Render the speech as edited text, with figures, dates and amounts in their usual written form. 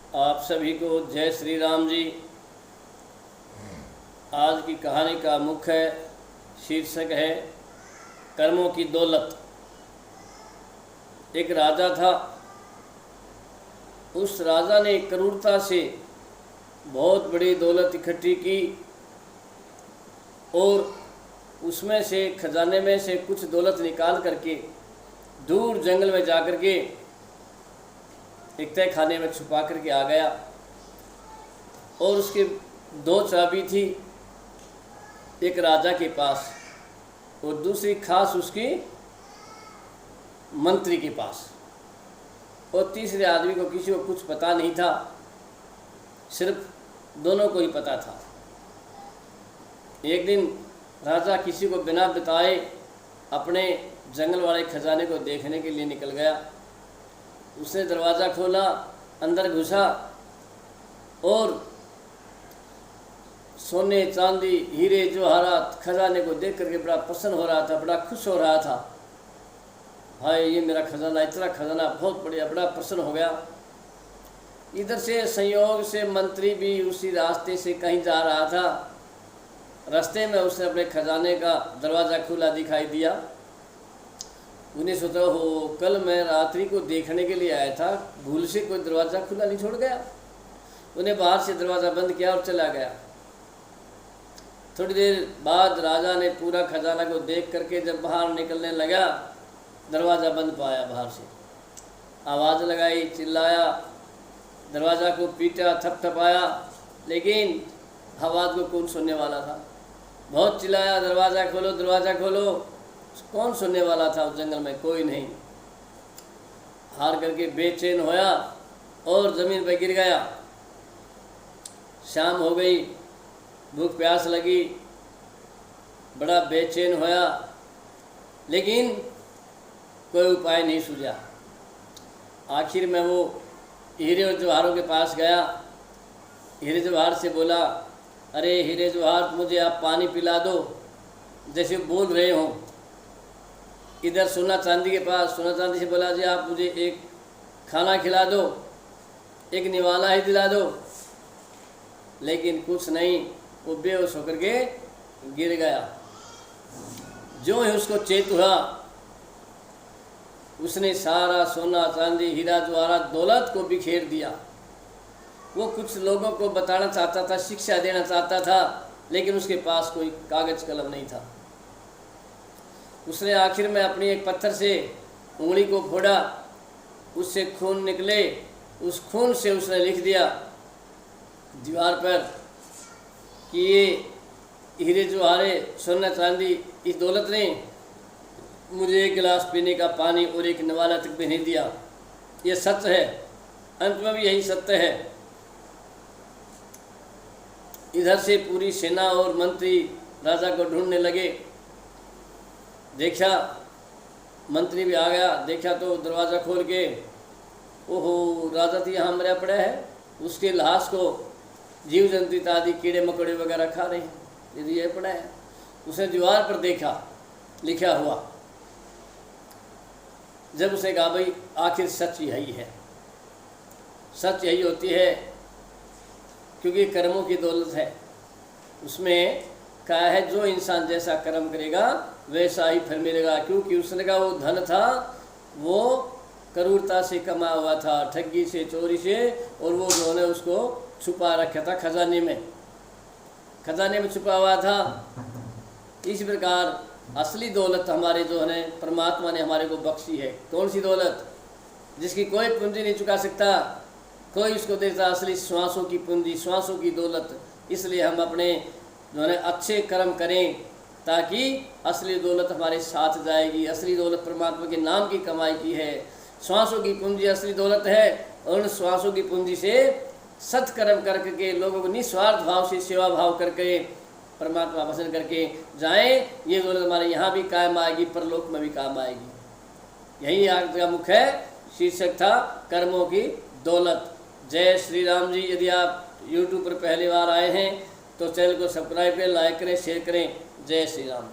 आप सभी को जय श्री राम जी। आज की कहानी का मुख्य शीर्षक है कर्मों की दौलत। एक राजा था। उस राजा ने क्रूरता से बहुत बड़ी दौलत इकट्ठी की और उसमें से खजाने में से कुछ दौलत निकाल करके दूर जंगल में जा कर के एक तय खाने में छुपा करके आ गया। और उसकी दो चाबी थी, एक राजा के पास और दूसरी खास उसकी मंत्री के पास, और तीसरे आदमी को किसी को कुछ पता नहीं था, सिर्फ दोनों को ही पता था। एक दिन राजा किसी को बिना बताए अपने जंगल वाले खजाने को देखने के लिए निकल गया। उसने दरवाज़ा खोला, अंदर घुसा और सोने चांदी हीरे जवाहरात खजाने को देख करके बड़ा प्रसन्न हो रहा था, बड़ा खुश हो रहा था। हाय, ये मेरा खजाना, इतना खजाना बहुत बढ़िया, बड़ा प्रसन्न हो गया। इधर से संयोग से मंत्री भी उसी रास्ते से कहीं जा रहा था। रास्ते में उसने अपने खजाने का दरवाज़ा खुला दिखाई दिया। उन्हें सोचा, हो कल मैं रात्रि को देखने के लिए आया था, भूल से कोई दरवाज़ा खुला नहीं छोड़ गया। उन्हें बाहर से दरवाज़ा बंद किया और चला गया। थोड़ी देर बाद राजा ने पूरा खजाना को देख करके जब बाहर निकलने लगा, दरवाज़ा बंद पाया। बाहर से आवाज़ लगाई, चिल्लाया, दरवाज़ा को पीटा, थपथपाया, लेकिन आवाज़ को कौन सुनने वाला था। बहुत चिल्लाया, दरवाज़ा खोलो, दरवाज़ा खोलो, कौन सुनने वाला था। उस जंगल में कोई नहीं। हार करके बेचैन होया और ज़मीन पर गिर गया। शाम हो गई, भूख प्यास लगी, बड़ा बेचैन होया, लेकिन कोई उपाय नहीं सूझा। आखिर में वो हीरे और जवाहरों के पास गया। हीरे जवाहर से बोला, अरे हीरे जवाहर, मुझे आप पानी पिला दो, जैसे बोल रहे हो। इधर सोना चांदी के पास, सोना चांदी से बोला, जी आप मुझे एक खाना खिला दो, एक निवाला ही दिला दो, लेकिन कुछ नहीं। वो बेहोश होकर के गिर गया। जो ही उसको चेत हुआ, उसने सारा सोना चांदी हीरा जवाहरात दौलत को बिखेर दिया। वो कुछ लोगों को बताना चाहता था, शिक्षा देना चाहता था, लेकिन उसके पास कोई कागज कलम नहीं था। उसने आखिर में अपनी एक पत्थर से उंगली को फोड़ा, उससे खून निकले। उस खून से उसने लिख दिया दीवार पर कि ये हीरे जवाहरे सोना चांदी, इस दौलत ने मुझे एक गिलास पीने का पानी और एक निवाला तक भी नहीं दिया। ये सच है, अंत में भी यही सत्य है। इधर से पूरी सेना और मंत्री राजा को ढूंढने लगे। देखा, मंत्री भी आ गया। देखा तो दरवाज़ा खोल के, ओहो, राजा तो यहाँ मरा पड़ा है। उसके लाश को जीव जंतु इत्यादि कीड़े मकोड़े वगैरह खा रहे हैं, यदि ये पड़ा है। उसने दीवार पर देखा, लिखा हुआ। जब उसे कहा, भाई आखिर सच यही है, सच यही होती है, क्योंकि कर्मों की दौलत है। उसमें कहा है, जो इंसान जैसा कर्म करेगा वैसा ही फल मिलेगा। क्योंकि उसने कहा वो धन था, वो क्रूरता से कमा हुआ था, ठगी से, चोरी से, और वो उन्होंने उसको छुपा रखा था खजाने में, खजाने में छुपा हुआ था। इस प्रकार असली दौलत हमारे जो है परमात्मा ने हमारे को बख्शी है। कौन सी दौलत? जिसकी कोई पूंजी नहीं चुका सकता, कोई उसको देता। असली श्वासों की पूंजी, श्वासों की दौलत। इसलिए हम अपने जो है अच्छे कर्म करें, ताकि असली दौलत हमारे साथ जाएगी। असली दौलत परमात्मा के नाम की कमाई की है। श्वासों की पूंजी असली दौलत है, और उन श्वासों की पूंजी से सत्कर्म करके, लोगों को निस्वार्थ भाव से सेवा भाव करके, परमात्मा पसंद करके जाएं। ये दौलत हमारे यहाँ भी कायम आएगी, परलोक में भी काम आएगी। यही आज का मुख्य शीर्षक था, कर्मों की दौलत। जय श्री राम जी। यदि आप YouTube पर पहली बार आए हैं तो चैनल को सब्सक्राइब करें, लाइक करें, शेयर करें। जय श्री राम।